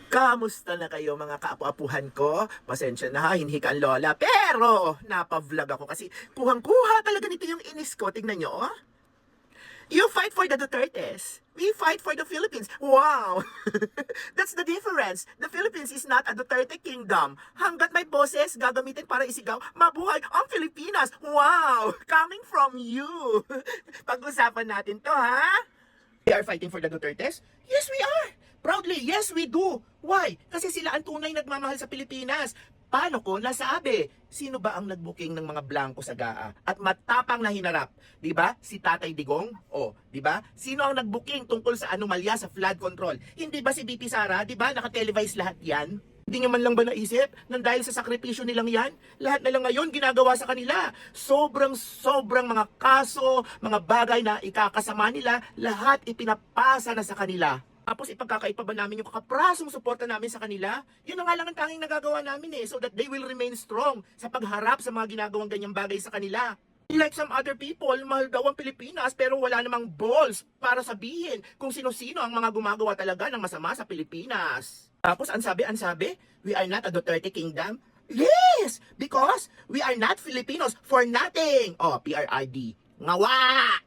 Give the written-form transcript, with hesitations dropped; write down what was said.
Kamusta na kayo mga kaapu-apuhan ko? Pasensya na ha, hinhi ka ang lola. Pero, napavlog ako kasi kuhang-kuha talaga nito yung inis ko. Tingnan nyo, oh. You fight for the Dutertes. We fight for the Philippines. Wow! That's the difference. The Philippines is not a Duterte kingdom. Hanggat may boses gagamitin para isigaw, mabuhay ang Pilipinas. Wow! Coming from you. Pag-usapan natin to, ha? We are fighting for the Dutertes? Yes, we are. Proudly, yes, we do. Why? Kasi sila ang tunay nagmamahal sa Pilipinas. Paano ko nasabi? Sino ba ang nagbuking ng mga blanco sa GAA at matapang na hinarap? 'Di ba? Si Tatay Digong? O, 'di ba? Sino ang nagbuking tungkol sa anomalya sa flood control? Hindi ba si BP Sara? 'Di ba? Naka-televise lahat 'yan. Hindi nyo man lang ba naisip na dahil sa sakripisyo nilang yan, lahat na lang ngayon ginagawa sa kanila. Sobrang mga kaso, mga bagay na ikakasama nila, lahat ipinapasa na sa kanila. Tapos ipagkakaiba ba namin yung kakaprasong suporta namin sa kanila? Yun na nga lang ang tanging nagagawa namin so that they will remain strong sa pagharap sa mga ginagawang ganyang bagay sa kanila. Like some other people, mahal daw ang Pilipinas pero wala namang balls para sabihin kung sino-sino ang mga gumagawa talaga ng masama sa Pilipinas. Tapos ang sabi, we are not a Duterte kingdom. Yes! Because we are not Filipinos for nothing. Oh, PRRD. Ngawa!